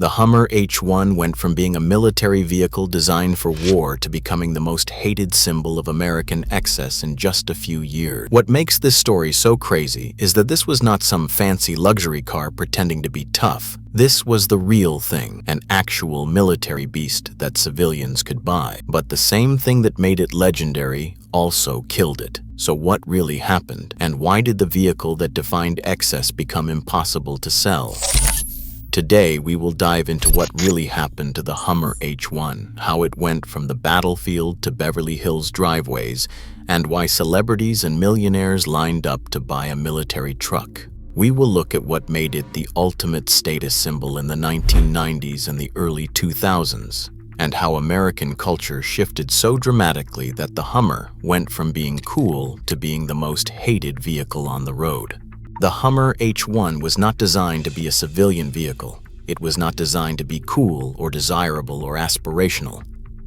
The Hummer H1 went from being a military vehicle designed for war to becoming the most hated symbol of American excess in just a few years. What makes this story so crazy is that this was not some fancy luxury car pretending to be tough. This was the real thing, an actual military beast that civilians could buy. But the same thing that made it legendary also killed it. So what really happened? And why did the vehicle that defined excess become impossible to sell? Today, we will dive into what really happened to the Hummer H1, how it went from the battlefield to Beverly Hills driveways, and why celebrities and millionaires lined up to buy a military truck. We will look at what made it the ultimate status symbol in the 1990s and the early 2000s, and how American culture shifted so dramatically that the Hummer went from being cool to being the most hated vehicle on the road. The Hummer H1 was not designed to be a civilian vehicle. It was not designed to be cool or desirable or aspirational.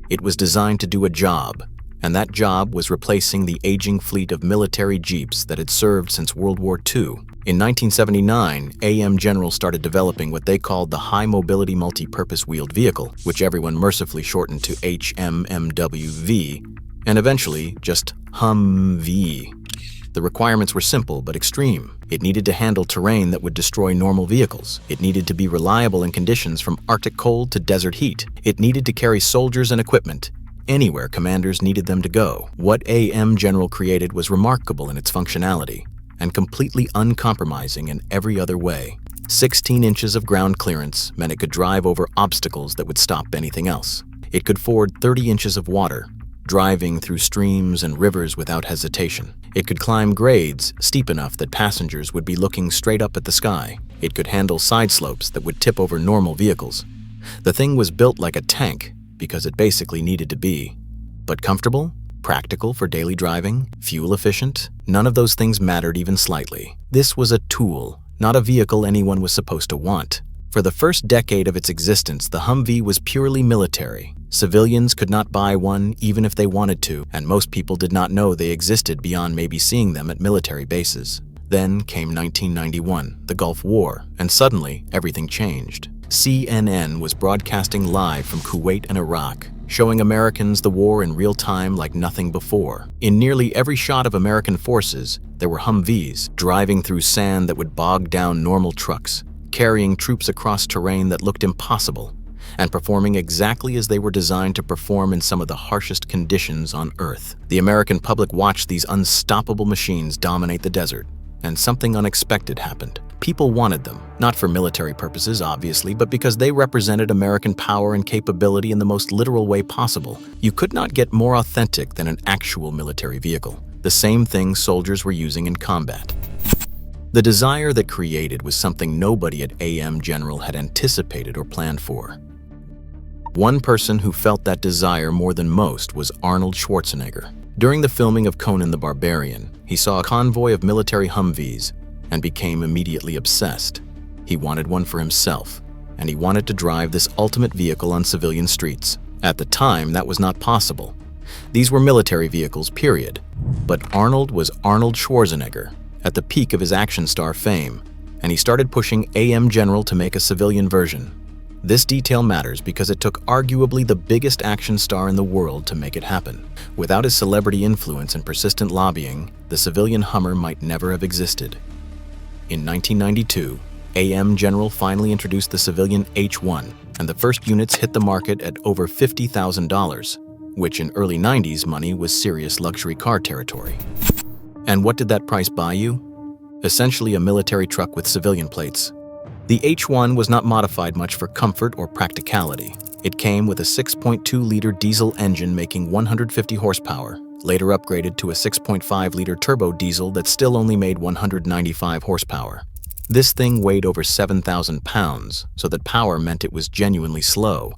It was designed to do a job, and that job was replacing the aging fleet of military jeeps that had served since World War II. In 1979, AM General started developing what they called the High Mobility Multi-Purpose Wheeled Vehicle, which everyone mercifully shortened to HMMWV, and eventually just Humvee. The requirements were simple but extreme. It needed to handle terrain that would destroy normal vehicles. It needed to be reliable in conditions from Arctic cold to desert heat. It needed to carry soldiers and equipment anywhere commanders needed them to go. What AM General created was remarkable in its functionality and completely uncompromising in every other way. 16 inches of ground clearance meant it could drive over obstacles that would stop anything else. It could ford 30 inches of water, driving through streams and rivers without hesitation. It could climb grades steep enough that passengers would be looking straight up at the sky. It could handle side slopes that would tip over normal vehicles. The thing was built like a tank because it basically needed to be. But comfortable? Practical for daily driving? Fuel efficient? None of those things mattered even slightly. This was a tool, not a vehicle anyone was supposed to want. For the first decade of its existence, the Humvee was purely military. Civilians could not buy one even if they wanted to, and most people did not know they existed beyond maybe seeing them at military bases. Then came 1991, the Gulf War, and suddenly everything changed. CNN was broadcasting live from Kuwait and Iraq, showing Americans the war in real time like nothing before. In nearly every shot of American forces, there were Humvees driving through sand that would bog down normal trucks, carrying troops across terrain that looked impossible, and performing exactly as they were designed to perform in some of the harshest conditions on Earth. The American public watched these unstoppable machines dominate the desert, and something unexpected happened. People wanted them, not for military purposes, obviously, but because they represented American power and capability in the most literal way possible. You could not get more authentic than an actual military vehicle, the same thing soldiers were using in combat. The desire that created was something nobody at AM General had anticipated or planned for. One person who felt that desire more than most was Arnold Schwarzenegger. During the filming of Conan the Barbarian, he saw a convoy of military Humvees and became immediately obsessed. He wanted one for himself, and he wanted to drive this ultimate vehicle on civilian streets. At the time, that was not possible. These were military vehicles, period. But Arnold was Arnold Schwarzenegger, at the peak of his action star fame, and he started pushing AM General to make a civilian version. This detail matters because it took arguably the biggest action star in the world to make it happen. Without his celebrity influence and persistent lobbying, the civilian Hummer might never have existed. In 1992, AM General finally introduced the civilian H1, and the first units hit the market at over $50,000, which in early 90s money was serious luxury car territory. And what did that price buy you? Essentially a military truck with civilian plates. The H1 was not modified much for comfort or practicality. It came with a 6.2-liter diesel engine making 150 horsepower, later upgraded to a 6.5-liter turbo diesel that still only made 195 horsepower. This thing weighed over 7,000 pounds, so that power meant it was genuinely slow.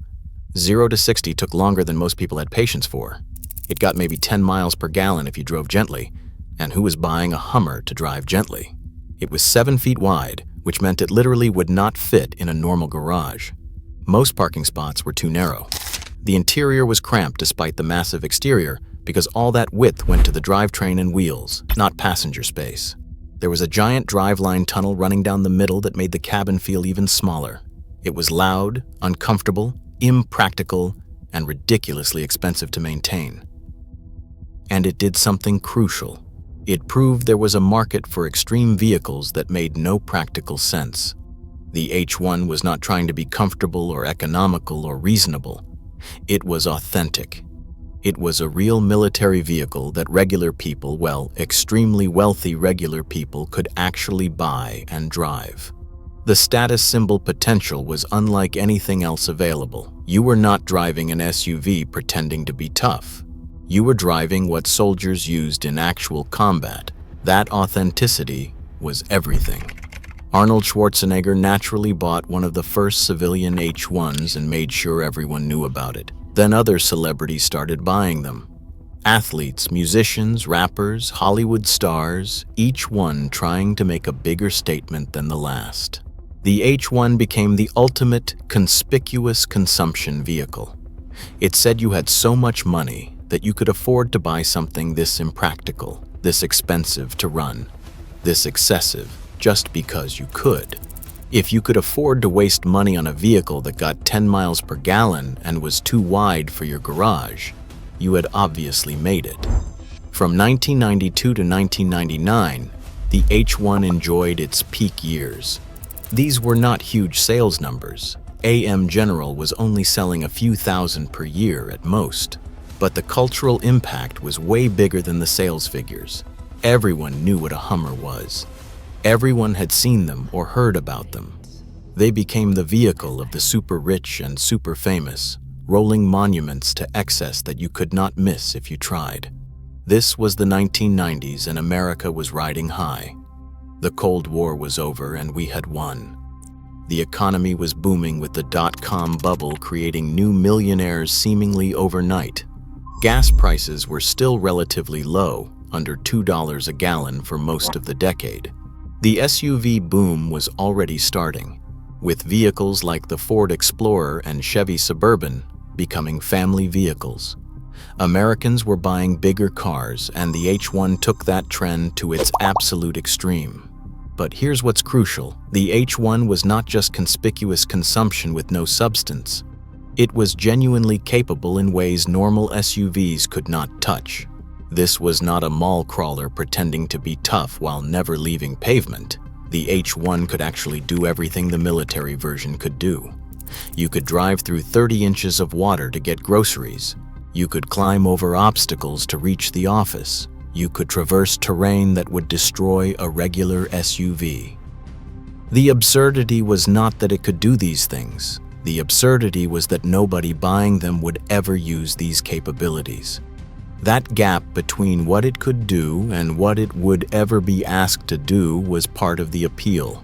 0 to 60 took longer than most people had patience for. It got maybe 10 miles per gallon if you drove gently, and who was buying a Hummer to drive gently? It was 7 feet wide, which meant it literally would not fit in a normal garage. Most parking spots were too narrow. The interior was cramped despite the massive exterior because all that width went to the drivetrain and wheels, not passenger space. There was a giant driveline tunnel running down the middle that made the cabin feel even smaller. It was loud, uncomfortable, impractical, and ridiculously expensive to maintain. And it did something crucial. It proved there was a market for extreme vehicles that made no practical sense. The H1 was not trying to be comfortable or economical or reasonable. It was authentic. It was a real military vehicle that regular people, well, extremely wealthy regular people, could actually buy and drive. The status symbol potential was unlike anything else available. You were not driving an SUV pretending to be tough. You were driving what soldiers used in actual combat. That authenticity was everything. Arnold Schwarzenegger naturally bought one of the first civilian H1s and made sure everyone knew about it. Then other celebrities started buying them. Athletes, musicians, rappers, Hollywood stars, each one trying to make a bigger statement than the last. The H1 became the ultimate conspicuous consumption vehicle. It said you had so much money that you could afford to buy something this impractical, this expensive to run, this excessive, just because you could. If you could afford to waste money on a vehicle that got 10 miles per gallon and was too wide for your garage, you had obviously made it. From 1992 to 1999, the H1 enjoyed its peak years. These were not huge sales numbers. AM General was only selling a few thousand per year at most. But the cultural impact was way bigger than the sales figures. Everyone knew what a Hummer was. Everyone had seen them or heard about them. They became the vehicle of the super rich and super famous, rolling monuments to excess that you could not miss if you tried. This was the 1990s and America was riding high. The Cold War was over and we had won. The economy was booming with the dot-com bubble creating new millionaires seemingly overnight. Gas prices were still relatively low, under $2 a gallon for most of the decade. The SUV boom was already starting, with vehicles like the Ford Explorer and Chevy Suburban becoming family vehicles. Americans were buying bigger cars, and the H1 took that trend to its absolute extreme. But here's what's crucial. The H1 was not just conspicuous consumption with no substance. It was genuinely capable in ways normal SUVs could not touch. This was not a mall crawler pretending to be tough while never leaving pavement. The H1 could actually do everything the military version could do. You could drive through 30 inches of water to get groceries. You could climb over obstacles to reach the office. You could traverse terrain that would destroy a regular SUV. The absurdity was not that it could do these things. The absurdity was that nobody buying them would ever use these capabilities. That gap between what it could do and what it would ever be asked to do was part of the appeal.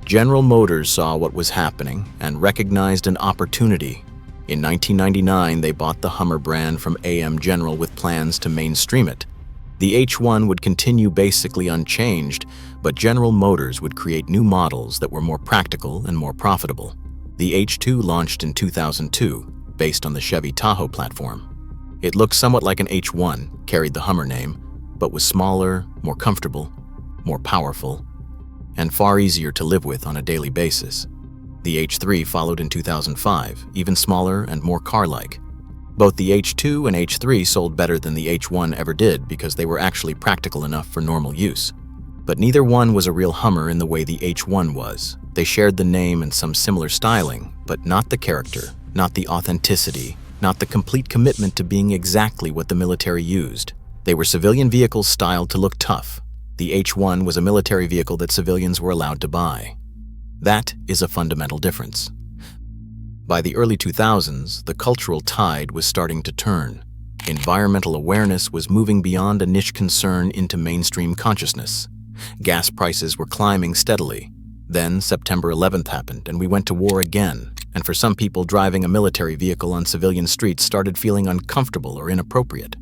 General Motors saw what was happening and recognized an opportunity. In 1999, they bought the Hummer brand from AM General with plans to mainstream it. The H1 would continue basically unchanged, but General Motors would create new models that were more practical and more profitable. The H2 launched in 2002, based on the Chevy Tahoe platform. It looked somewhat like an H1, carried the Hummer name, but was smaller, more comfortable, more powerful, and far easier to live with on a daily basis. The H3 followed in 2005, even smaller and more car-like. Both the H2 and H3 sold better than the H1 ever did because they were actually practical enough for normal use. But neither one was a real Hummer in the way the H1 was. They shared the name and some similar styling, but not the character, not the authenticity, not the complete commitment to being exactly what the military used. They were civilian vehicles styled to look tough. The H1 was a military vehicle that civilians were allowed to buy. That is a fundamental difference. By the early 2000s, the cultural tide was starting to turn. Environmental awareness was moving beyond a niche concern into mainstream consciousness. Gas prices were climbing steadily. Then September 11th happened, and we went to war again. And for some people, driving a military vehicle on civilian streets started feeling uncomfortable or inappropriate.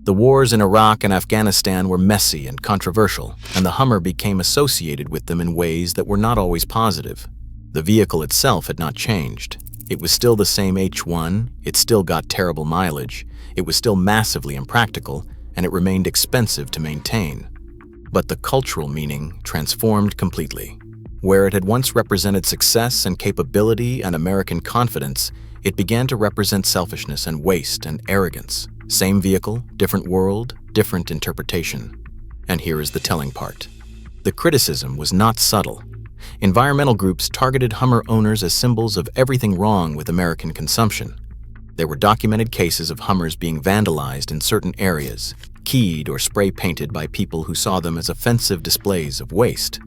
The wars in Iraq and Afghanistan were messy and controversial, and the Hummer became associated with them in ways that were not always positive. The vehicle itself had not changed. It was still the same H1, it still got terrible mileage, it was still massively impractical, and it remained expensive to maintain. But the cultural meaning transformed completely. Where it had once represented success and capability and American confidence, it began to represent selfishness and waste and arrogance. Same vehicle, different world, different interpretation. And here is the telling part. The criticism was not subtle. Environmental groups targeted Hummer owners as symbols of everything wrong with American consumption. There were documented cases of Hummers being vandalized in certain areas, keyed or spray painted by people who saw them as offensive displays of waste.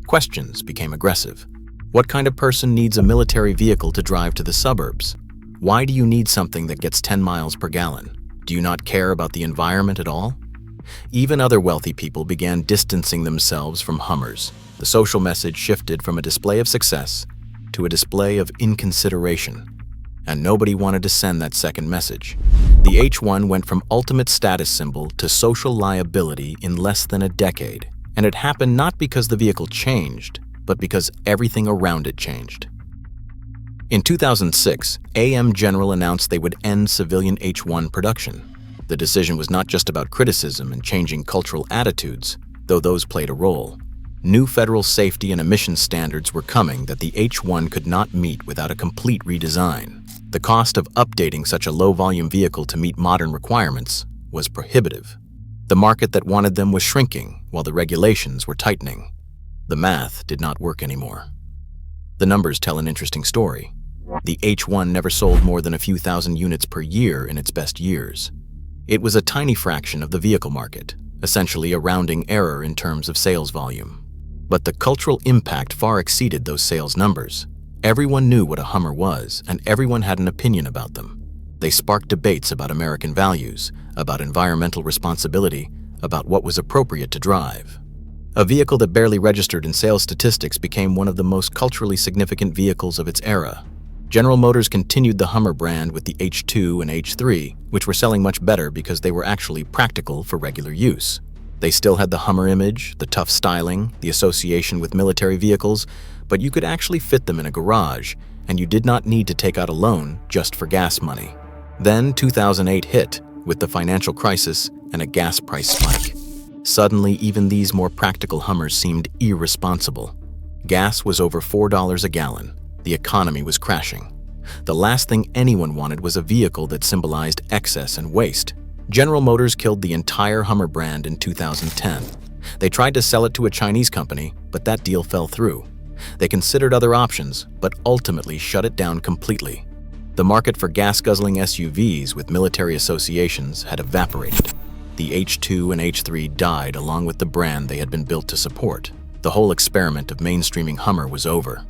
Questions became aggressive. What kind of person needs a military vehicle to drive to the suburbs? Why do you need something that gets 10 miles per gallon? Do you not care about the environment at all? Even other wealthy people began distancing themselves from Hummers. The social message shifted from a display of success to a display of inconsideration. And nobody wanted to send that second message. The H1 went from ultimate status symbol to social liability in less than a decade. And it happened not because the vehicle changed, but because everything around it changed. In 2006, AM General announced they would end civilian H1 production. The decision was not just about criticism and changing cultural attitudes, though those played a role. New federal safety and emissions standards were coming that the H1 could not meet without a complete redesign. The cost of updating such a low-volume vehicle to meet modern requirements was prohibitive. The market that wanted them was shrinking, while the regulations were tightening. The math did not work anymore. The numbers tell an interesting story. The H1 never sold more than a few thousand units per year in its best years. It was a tiny fraction of the vehicle market, essentially a rounding error in terms of sales volume. But the cultural impact far exceeded those sales numbers. Everyone knew what a Hummer was, and everyone had an opinion about them. They sparked debates about American values, about environmental responsibility, about what was appropriate to drive. A vehicle that barely registered in sales statistics became one of the most culturally significant vehicles of its era. General Motors continued the Hummer brand with the H2 and H3, which were selling much better because they were actually practical for regular use. They still had the Hummer image, the tough styling, the association with military vehicles, but you could actually fit them in a garage, and you did not need to take out a loan just for gas money. Then 2008 hit, with the financial crisis and a gas price spike. Suddenly, even these more practical Hummers seemed irresponsible. Gas was over $4 a gallon. The economy was crashing. The last thing anyone wanted was a vehicle that symbolized excess and waste. General Motors killed the entire Hummer brand in 2010. They tried to sell it to a Chinese company, but that deal fell through. They considered other options, but ultimately shut it down completely. The market for gas-guzzling SUVs with military associations had evaporated. The H2 and H3 died along with the brand they had been built to support. The whole experiment of mainstreaming Hummer was over.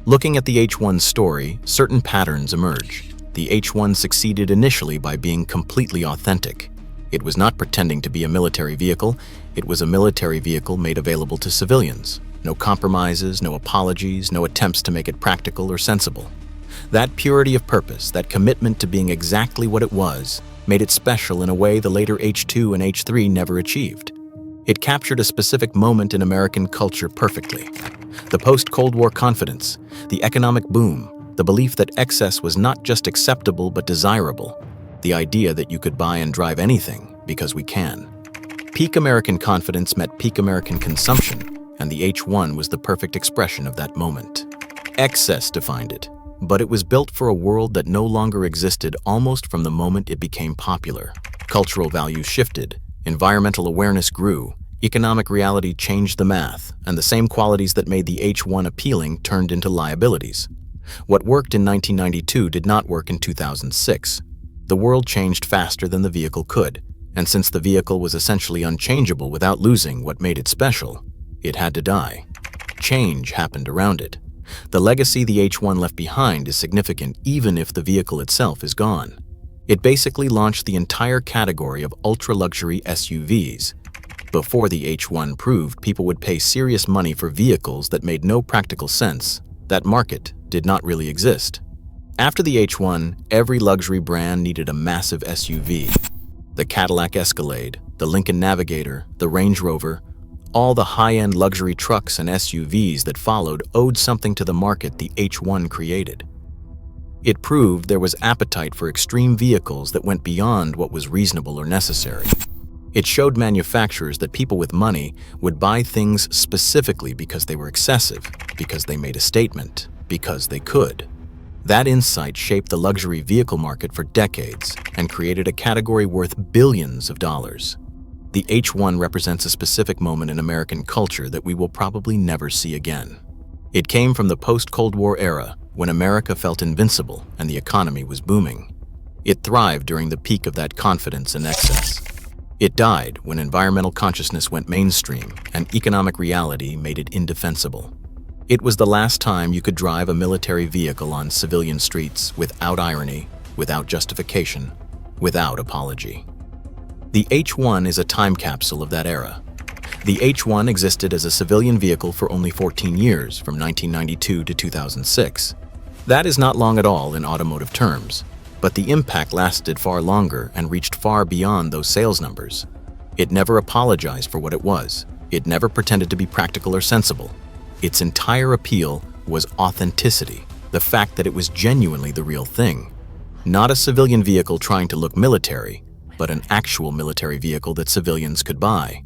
Looking at the H1's story, certain patterns emerge. The H1 succeeded initially by being completely authentic. It was not pretending to be a military vehicle. It was a military vehicle made available to civilians. No compromises, no apologies, no attempts to make it practical or sensible. That purity of purpose, that commitment to being exactly what it was, made it special in a way the later H2 and H3 never achieved. It captured a specific moment in American culture perfectly. The post-Cold War confidence, the economic boom, the belief that excess was not just acceptable but desirable, the idea that you could buy and drive anything because we can. Peak American confidence met peak American consumption, and the H1 was the perfect expression of that moment. Excess defined it, but it was built for a world that no longer existed almost from the moment it became popular. Cultural values shifted, environmental awareness grew, economic reality changed the math, and the same qualities that made the H1 appealing turned into liabilities. What worked in 1992 did not work in 2006. The world changed faster than the vehicle could, and since the vehicle was essentially unchangeable without losing what made it special, it had to die. Change happened around it. The legacy the H1 left behind is significant even if the vehicle itself is gone. It basically launched the entire category of ultra-luxury SUVs. Before the H1 proved people would pay serious money for vehicles that made no practical sense, that market did not really exist. After the H1, every luxury brand needed a massive SUV. The Cadillac Escalade, the Lincoln Navigator, the Range Rover, all the high-end luxury trucks and SUVs that followed owed something to the market the H1 created. It proved there was appetite for extreme vehicles that went beyond what was reasonable or necessary. It showed manufacturers that people with money would buy things specifically because they were excessive, because they made a statement, because they could. That insight shaped the luxury vehicle market for decades and created a category worth billions of dollars. The H1 represents a specific moment in American culture that we will probably never see again. It came from the post-Cold War era, when America felt invincible and the economy was booming. It thrived during the peak of that confidence and excess. It died when environmental consciousness went mainstream and economic reality made it indefensible. It was the last time you could drive a military vehicle on civilian streets without irony, without justification, without apology. The H1 is a time capsule of that era. The H1 existed as a civilian vehicle for only 14 years, from 1992 to 2006. That is not long at all in automotive terms. But the impact lasted far longer and reached far beyond those sales numbers. It never apologized for what it was. It never pretended to be practical or sensible. Its entire appeal was authenticity, the fact that it was genuinely the real thing. Not a civilian vehicle trying to look military, but an actual military vehicle that civilians could buy.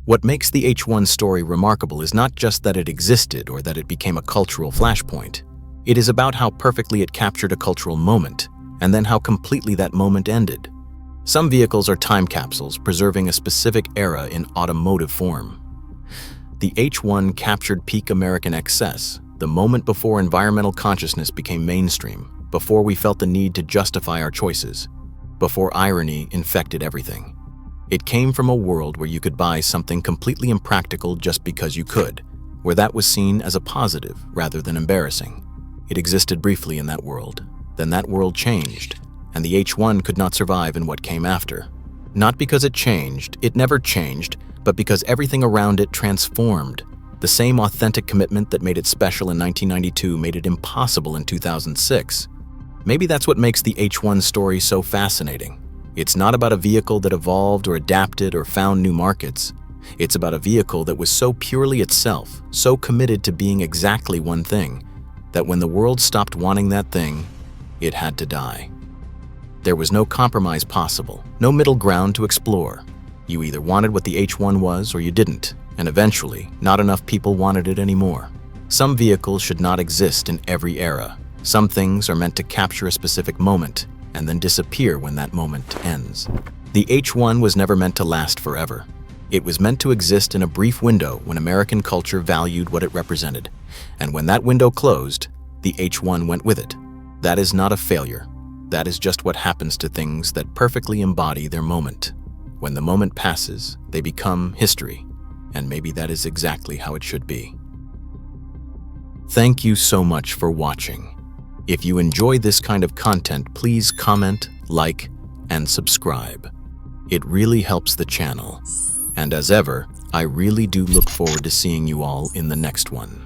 What makes the H1 story remarkable is not just that it existed or that it became a cultural flashpoint. It is about how perfectly it captured a cultural moment, and then how completely that moment ended. Some vehicles are time capsules, preserving a specific era in automotive form. The H1 captured peak American excess, the moment before environmental consciousness became mainstream, before we felt the need to justify our choices, before irony infected everything. It came from a world where you could buy something completely impractical just because you could, where that was seen as a positive rather than embarrassing. It existed briefly in that world. Then that world changed, and the H1 could not survive in what came after. Not because it never changed, but because everything around it transformed. The same authentic commitment that made it special in 1992 made it impossible in 2006. Maybe that's what makes the H1 story so fascinating. It's not about a vehicle that evolved or adapted or found new markets. It's about a vehicle that was so purely itself, so committed to being exactly one thing, that when the world stopped wanting that thing, it had to die. There was no compromise possible, no middle ground to explore. You either wanted what the H1 was or you didn't, and eventually, not enough people wanted it anymore. Some vehicles should not exist in every era. Some things are meant to capture a specific moment and then disappear when that moment ends. The H1 was never meant to last forever. It was meant to exist in a brief window when American culture valued what it represented, and when that window closed, the H1 went with it. That is not a failure. That is just what happens to things that perfectly embody their moment. When the moment passes, they become history, and maybe that is exactly how it should be. Thank you so much for watching. If you enjoy this kind of content, please comment, like, and subscribe. It really helps the channel. And as ever, I really do look forward to seeing you all in the next one.